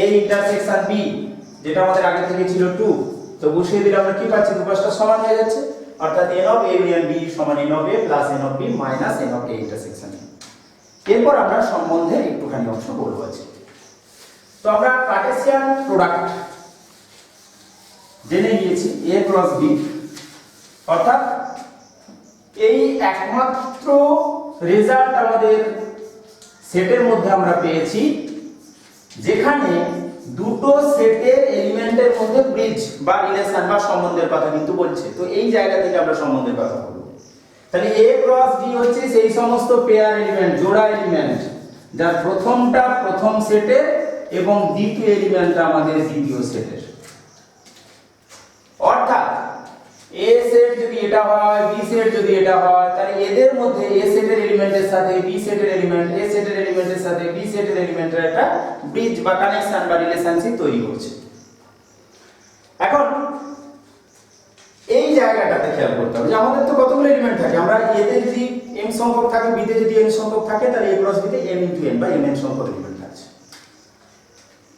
a intersection b যেটা আমাদের আগে থেকে ছিল 2। তো বসিয়ে দিলে আমরা কি পাচ্ছি? দুপাশটা সমান হয়ে যাচ্ছে, অর্থাৎ n of a union b সমান n of a plus n of b minus n of a intersection. এরপর আমরা সম্বন্ধে একটুখানি অংশ বলবো আজকে। তো আমরা কার্টেসিয়ান প্রোডাক্ট জেনে গিয়েছি a ক্রস b, অর্থাৎ এই একমাত্র রেজাল্ট আমাদের সেটের মধ্যে আমরা পেয়েছি যেখানে দুটো সেটের এলিমেন্টের মধ্যে ব্রিজ বা রিলেশন বা সম্বন্ধের কথা কিন্তু বলছে। তো এই জায়গা থেকে আমরা সম্বন্ধের কথা বলবো। তাহলে a ক্রস b হচ্ছে সেই সমস্ত পেয়ার এলিমেন্ট, জোড়া এলিমেন্ট যার প্রথমটা প্রথম সেটের এবং দ্বিতীয় এলিমেন্টটা আমাদের দ্বিতীয় সেটের। অর্থাৎ a সেট যদি এটা হয়, b সেট যদি এটা হয়, তাহলে এদের মধ্যে a সেটের এলিমেন্টের সাথে b সেটের এলিমেন্ট, a সেটের এলিমেন্টের সাথে b সেটের এলিমেন্টের একটা ব্রিজ বা কানেকশন বা রিলেশনশিপ তৈরি করছে। এখন এই জায়গাটাতে খেয়াল করতে হবে যে আমাদের তো কতগুলো এলিমেন্ট থাকে, আমরা a তে যদি m সংখ্যক থাকে, b তে যদি n সংখ্যক থাকে, তাহলে a ক্রস b তে m * n বা mn সংখ্যক এলিমেন্ট আছে।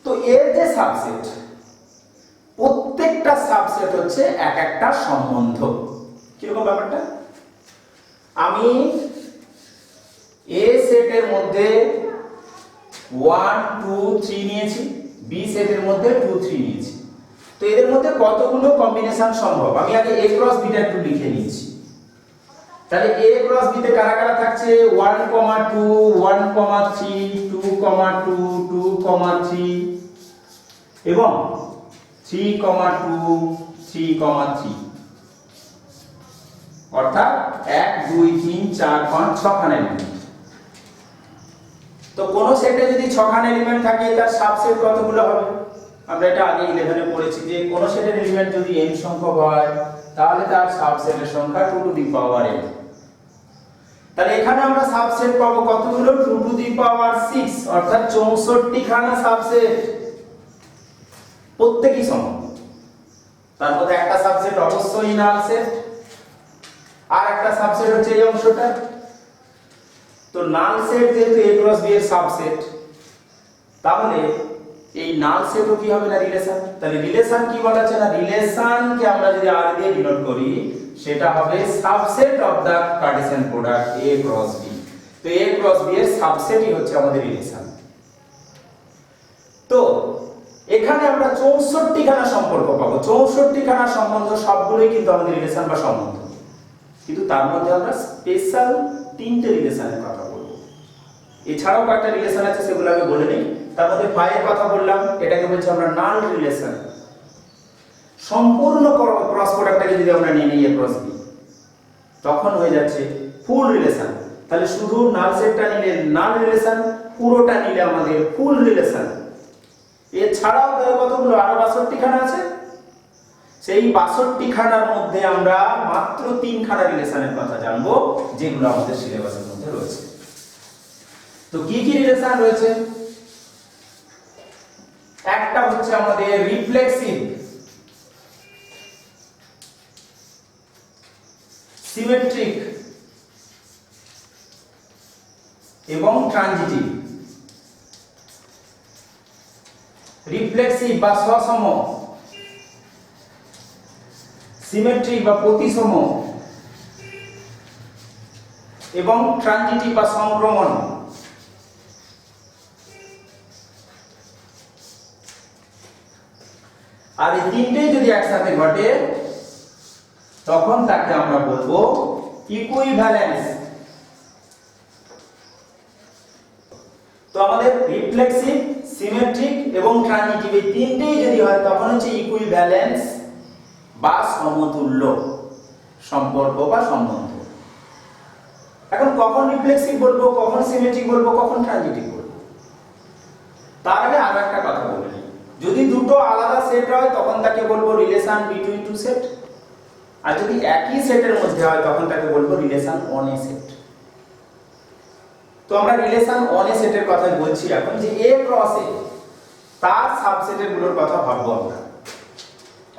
তো এর যে সাবসেট, প্রত্যেকটা সাবসেট হচ্ছে এক একটা সম্বন্ধ। কিরকম ব্যাপারটা? আমি a সেটের মধ্যে 1 2 3 নিয়েছি, b সেটের মধ্যে 2 3 নিয়েছি। তো এদের মধ্যে কতগুলো কম্বিনেশন সম্ভব? আমি আগে a ক্রস b টা একটু লিখে নিয়েছি। তাহলে a ক্রস b তে কারা কারা থাকছে? 1 2 1 3 2 2 2 3 এবং 3 2 3 3, অর্থাৎ 1 2 3 4 5 6 খানা এলিমেন্ট। তো কোন সেটে যদি 6 খানা এলিমেন্ট থাকে তার সাবসেট কতগুলো হবে? আমরা এটা আগে 11 এ পড়েছি যে কোন সেটের এলিমেন্ট যদি n সংখ্যক হয় তাহলে তার সাবসেটের সংখ্যা 2 টু দি পাওয়ার n। তাহলে এখানে আমরা সাবসেট পাবো কতগুলো? 2 টু দি পাওয়ার 6, অর্থাৎ 64 খানা সাবসেট, প্রত্যেকই সমান। তার মধ্যে একটা সাবসেট অবশ্যই নাল সেট, আর একটা সাবসেট হচ্ছে এই অংশটা। তো নাল সেট যেহেতু a ক্রস b এর সাবসেট, তাহলে এই নাল সেটও কি হবে না রিলেশন। তাহলে রিলেশন কি বলা আছে না, রিলেশনকে আমরা যদি r দিয়ে ডিনোট করি সেটা হবে subset of the Cartesian product a cross b। তো a ক্রস b এর সাবসেটই হচ্ছে আমাদের রিলেশন। তো এখানে আমরা 64 খানা সম্পর্ক পাবো, 64 খানা সম্বন্ধ, সবগুলোই কিন্তু আমাদের রিলেশন বা সম্বন্ধ। কিন্তু তার মধ্যে আমরা স্পেশাল 3টে রিলেশনের কথা বলবো। এছাড়াও কয়েকটা রিলেশন আছে, সেগুলো আমি বলে নিই। তার মধ্যে পায়ের কথা বললাম, এটাকে বলছি আমরা নাল রিলেশন। সম্পূর্ণ ক্রস প্রোডাক্টটাকে যদি আমরা নিয়ে নিই a ক্রস b, তখন হয়ে যাচ্ছে ফুল রিলেশন। তাহলে শুধু নাল সেটটা নিলে নাল রিলেশন, পুরোটা নিলে আমাদের ফুল রিলেশন। এছাড়াও কতগুলো আরো 62 খানা আছে, সেই 62 খানার মধ্যে আমরা মাত্র 3 খানা রিলেশনের কথা জানবো, যেগুলো আমাদের সিলেবাসের মধ্যে রয়েছে। তো কি কি রিলেশন রয়েছে? একটা হচ্ছে আমাদের রিফ্লেক্সিভ, সিমেট্রিক এবং ট্রানজিটিভ। রিফ্লেক্সিভ বা সসম, সিমেট্রিক বা প্রতিসম এবং ট্রানজিটিভ বা সংক্রমণ। আর এই তিনটেই যদি একসাথে ঘটে তখন তাকে আমরা বলবো ইকুইভ্যালেন্স। তো আমাদের রিফ্লেক্সিভ, সিমেট্রিক এবং ট্রানজিটিভ এই তিনটেই যদি হয় তখন হচ্ছে ইকুইভ্যালেন্স বা সমতুল্য সম্পর্ক বা সম্বন্ধ। এখন কখন রিফ্লেক্সিভ বলবো, কখন সিমেট্রিক বলবো, কখন ট্রানজিটিভ বলবো, তার আগে আরো একটা কথা বলে নিই। যদি দুটো আলাদা সেট হয় তখন তাকে বলবো রিলেশন বিটুইন টু সেট, আর যদি একই সেটের মধ্যে হয় তখন তাকে বলবো রিলেশন অন এ সেট। তো আমরা রিলেশন অন এ সেটের কথা বলছি এখন, যে a ক্রস a তার সাবসেটের গুলোর কথা ভাববো আমরা।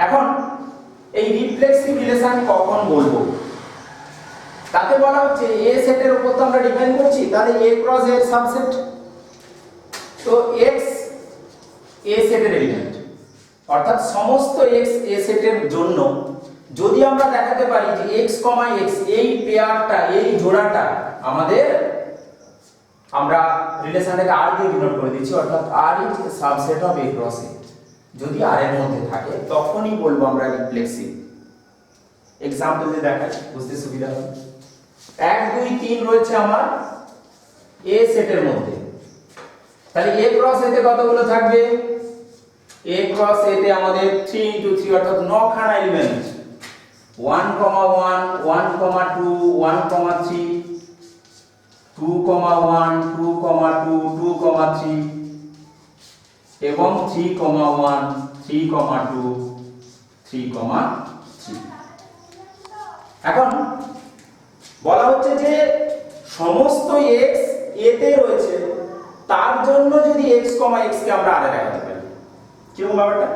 এখন এই রিফ্লেক্সিভ রিলেশন কখন বলবো, তাকে বলা হচ্ছে a সেটের উপর তো আমরা ডিপেন্ড করছি, তাহলে a ক্রস a এর সাবসেট। তো x a সেটের এলিমেন্ট, অর্থাৎ সমস্ত x a সেটের জন্য যদি আমরা দেখাতে পারি যে x, x এই পেয়ারটা, এই জোড়াটা আমাদের, আমরা রিলেশনটাকে r দিয়ে ডিনোট করে দিচ্ছি, অর্থাৎ r is subset of a cross a। যদি আর এর মধ্যে থাকে তখনই বলবো আমরা রিফ্লেক্সিভ। এক্সাম্পল দিয়ে দেখাই, বুঝতে সুবিধা হবে। 1 2 3 রয়েছে আমার এ সেটের মধ্যে, তাহলে এ ক্রস এতে কতগুলো থাকবে? এ ক্রস এতে আমাদের 3 * 3 অর্থাৎ 9 খানা এলিমেন্ট, 1, 1, 1, 2, 1, 3, 2, 1, 2, 2, 2, 3 এবং 3, 1, 3, 2, 3, 3। এখন বলা হচ্ছে যে সমস্ত x এতে রয়েছে, তার জন্য যদি x, x কে আমরা আরে দেখাতে পারি। কিরকম ব্যাপারটা?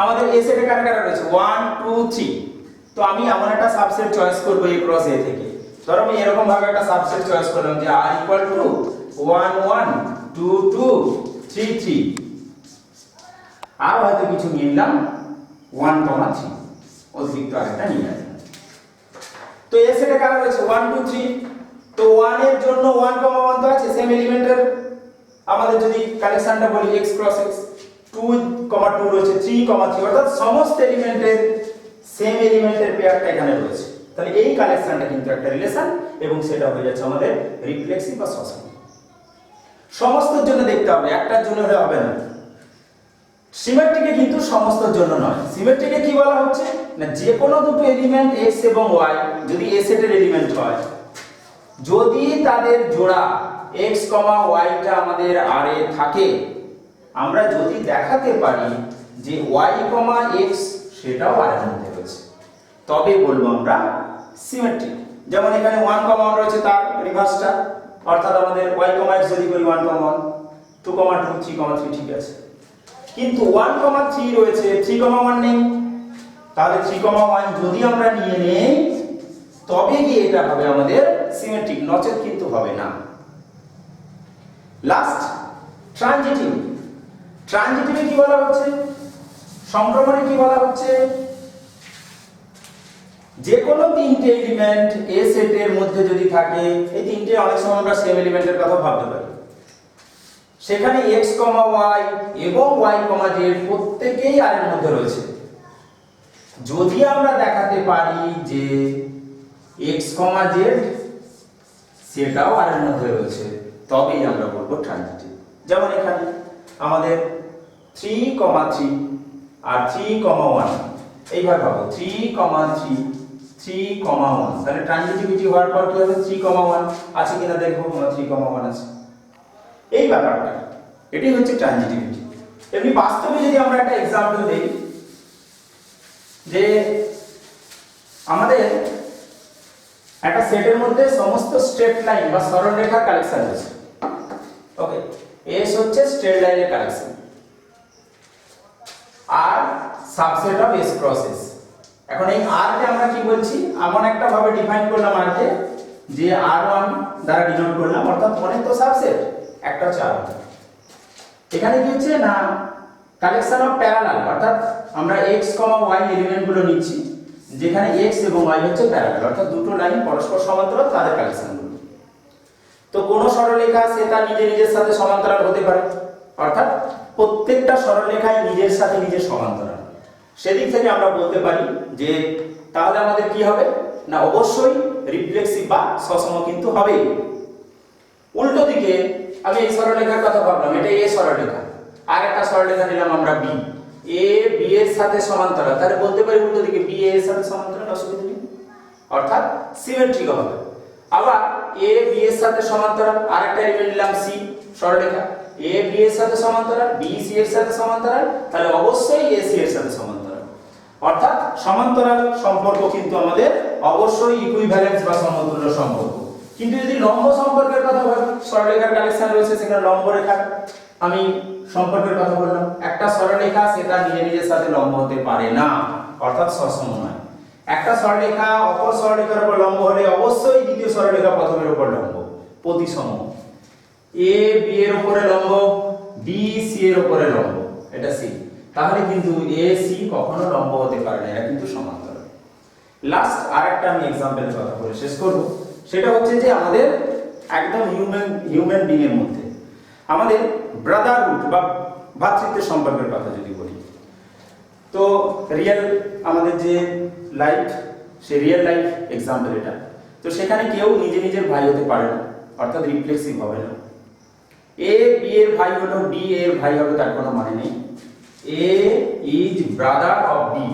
আমাদের এ সেটে কারা কারা রয়েছে? 1 2 3। তো আমি এমন একটা সাবসেট চয়েস করব a ক্রস a থেকে। ধরো আমি এরকম ভাবে একটা সাবসেট চয়েস করলাম যে r = 1 1 2 2 3 3, আর হয়তো কিছু নিলাম 1, 3, অতিরিক্ত আরেকটা নিয়ে আসলাম। তো এ সেটে কারা রয়েছে? 1 2 3। তো 1 এর জন্য 1, 1 তো আছে সেম এলিমেন্টের, আমাদের যদি কালেকশনটা বলি x ক্রস x, 2, 2 রয়েছে 3, 3, অর্থাৎ সমস্ত এলিমেন্টের সেম এলিমেন্টের পেয়ারটা এখানে রয়েছে। তাহলে এই কালেকশনটা কিন্তু একটা রিলেশন, এবং সেটা হয়ে যাচ্ছে আমাদের রিফ্লেক্সিভ বা সসম। সমস্তের জন্য দেখতে হবে, একটার জন্য হলে হবে না। সিমেট্রিকে কিন্তু সমস্তের জন্য নয়। সিমেট্রিকে কি বলা হচ্ছে না, যে কোনো দুটো এলিমেন্ট x এবং y যদি a সেটের এলিমেন্ট হয়, যদি তাদের জোড়া x, y টা আমাদের r এ থাকে, আমরা যদি দেখাতে পারি যে y, x সেটাও r এর মধ্যে রয়েছে, তবে বলবো আমরা সিমেট্রিক। যেমন এখানে 1, 1 রয়েছে, তার রিভার্সটা, অর্থাৎ আমাদের y, x যদি করি 1, 1, 2, 2, 3, 3 ঠিক আছে। কিন্তু 1, 3 রয়েছে, 3, 1 নেই, তাহলে 3, 1 যদি আমরা নিয়ে নেই তবে কি এটা হবে আমাদের সিমেট্রিক, নচেত কিন্তু হবে না। Last transitive. ট্রানজিটিভে কি বলা হচ্ছে? সংক্রমণে কি বলা হচ্ছে? যে কোনো তিনটে এলিমেন্ট এ সেটের মধ্যে যদি থাকে, এই তিনটে অনেক সময় আমরা সেম এলিমেন্টের কথা ভাবতে পারি, সেখানে x, y এবং y, z প্রত্যেকই r এর মধ্যে রয়েছে। যদি আমরা দেখাতে পারি যে x, z সেটাও r এর মধ্যে রয়েছে, তবেই আমরা বলবো ট্রানজিটিভ। যেমন এখানে আমাদের 3, 3 আর 3, 1 এইভাবে পাবো 3, 3, 3, 1, তাহলে ট্রানজিটিভিটি হওয়ার পর কি হবে? 3, 1 আছে কিনা দেখবো, 3, 1 আছে। এই ব্যাপারটা, এটাই হচ্ছে ট্রানজিটিভিটি। এমনি বাস্তবে যদি আমরা একটা एग्जांपल দেই, যে আমাদের একটা সেটের মধ্যে সমস্ত স্ট্রেট লাইন বা সরলরেখার কালেকশন আছে। ওকে, এস হচ্ছে স্ট্রেট লাইনের কালেকশন, আর subset of S cross S. এখন এই আর কে আমরা কি বলছি? এমন একটা ভাবে ডিফাইন করলাম আর কে, যে r1 দ্বারা ডিনোট করলাম, অর্থাৎ অনেক তো সাবসেট, একটা হচ্ছে r1। এখানে কি হচ্ছে না, কালেকশন অফ প্যারালাল, অর্থাৎ আমরা x, y এলিমেন্ট গুলো নিচ্ছি, যেখানে x এবং y হচ্ছে প্যারালাল, অর্থাৎ দুটো লাইন পরস্পর সমান্তরাল, তাদের কালেকশন গুলো। তো কোন সরলরেখা সে তার নিজের সাথে সমান্তরাল হতে পারে, অর্থাৎ প্রত্যেকটা সরলরেখাই নিজের সাথে নিজের সমান্তরাল। সেদিক থেকে আমরা বলতে পারি যে তাহলে আমাদের কি হবে না, অবশ্যই রিফ্লেক্সিভ বা সসম কিন্তু হবে। উল্টো দিকে আমি এই সরলরেখার কথা ভাবলাম, এটা a সরলরেখা, আর একটা সরলরেখা নিলাম আমরা b, a b এর সাথে সমান্তরাল, তাহলে বলতে পারি উল্টো দিকে b a এর সাথে সমান্তরাল, অসুবিধা নেই, অর্থাৎ সিমেট্রিক হবে। আবার a b এর সাথে সমান্তরাল, আরেকটা এলিমেন্ট নিলাম c সরলরেখা, a b এর সাথে সমান্তরাল, b c এর সাথে সমান্তরাল, তাহলে অবশ্যই a c এর সাথে সমান্তরাল। অর্থাৎ সমান্তরাল সম্পর্ক কিন্তু আমাদের অবশ্যই ইকুইভ্যালেন্স বা সমতুল্য সম্পর্ক। কিন্তু যদি লম্ব সম্পর্কের কথা বলি, সরলরেখার কালেকশন রয়েছে, সেখানে লম্ব রেখা আমি সম্পর্কের কথা বললাম, একটা সরলরেখা সেটা নিজের সাথে লম্ব হতে পারে না, অর্থাৎ সসম নয়। একটা সরলরেখা অপর সরলরেখার উপর লম্ব হলে অবশ্যই দ্বিতীয় সরলরেখা প্রথমের উপর লম্ব, প্রতিসম। a b এর উপরে লম্ব, b c এর উপরে লম্ব, এটা c, তাহলে কিন্তু a c কখনো লম্ব হতে পারে না, এটা কিন্তু সমান্তরাল। লাস্ট আরেকটা আমি एग्जांपल কথা বলে শেষ করব, সেটা হচ্ছে যে আমাদের একদম হিউম্যান বিং এর মধ্যে আমাদের ব্রাদারহুড বা ভ্রাতৃত্বের সম্পর্কের কথা যদি বলি, তো রিয়েল আমাদের যে লাইফ, সে রিয়েল লাইফ এক্সাম্পল এটা। তো সেখানে কেউ নিজে নিজের ভাই হতে পারে না, অর্থাৎ রিফ্লেক্সিভ হবে না। এ বি এর ভাই হলো, বি এর ভাই হবে তার কোনো মানে নেই। A his brother of B,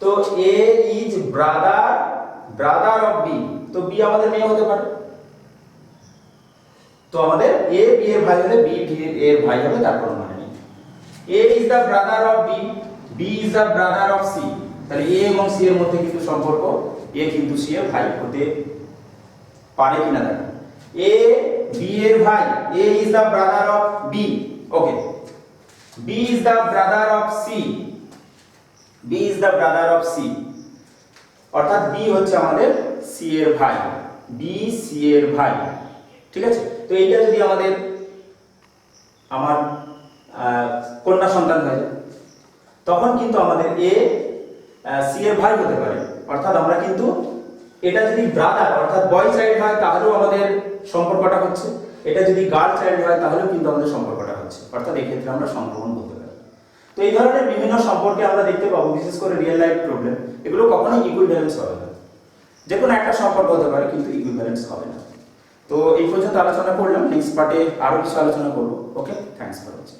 তো এ ইজ ব্রাদার অফ বি, তো বি আমাদের মেয়ে হতে পারে। তো আমাদের এ বি এর ভাই হলে বি এর ভাই হবে তার কোনো মানে নেই। A is the brother of B, B is the brother of C, তাহলে এ এবং সি এর মধ্যে কিন্তু সম্পর্ক, এ কিন্তু সি এর ভাই হতে পারে কিনা দেখো। এ বি এর ভাই, A is the brother of B, okay. B is the brother of C, B is the brother of C, অর্থাৎ বি হচ্ছে আমাদের সি এর ভাই, বি সি এর ভাই, ঠিক আছে। তো এইটা যদি আমার কন্যা সন্তান হয়, তখন কিন্তু আমাদের এ সি এর ভাই হতে পারে, অর্থাৎ আমরা কিন্তু এটা যদি ব্রাদার অর্থাৎ বয় চাইল্ড হয় তাহলেও আমাদের সম্পর্কটা হচ্ছে, এটা যদি গার্ল চাইল্ড হয় তাহলেও কিন্তু আমাদের সম্পর্কটা হচ্ছে, অর্থাৎ এই ক্ষেত্রে আমরা সংক্রমণ বলতে পারি। তো এই ধরনের বিভিন্ন সম্পর্কে আমরা দেখতে পাবো, বিশেষ করে রিয়েল লাইফ প্রবলেম, এগুলো কখনোই ইকুইভ্যালেন্স হবে না। যে কোনো একটা সম্পর্ক হতে পারে কিন্তু ইকুইভ্যালেন্স হবে না। তো এই পর্যন্ত আলোচনা করলাম, নেক্সট পার্টে আরো কিছু আলোচনা করবো। ওকে, থ্যাঙ্কস ফর ওয়াচিং।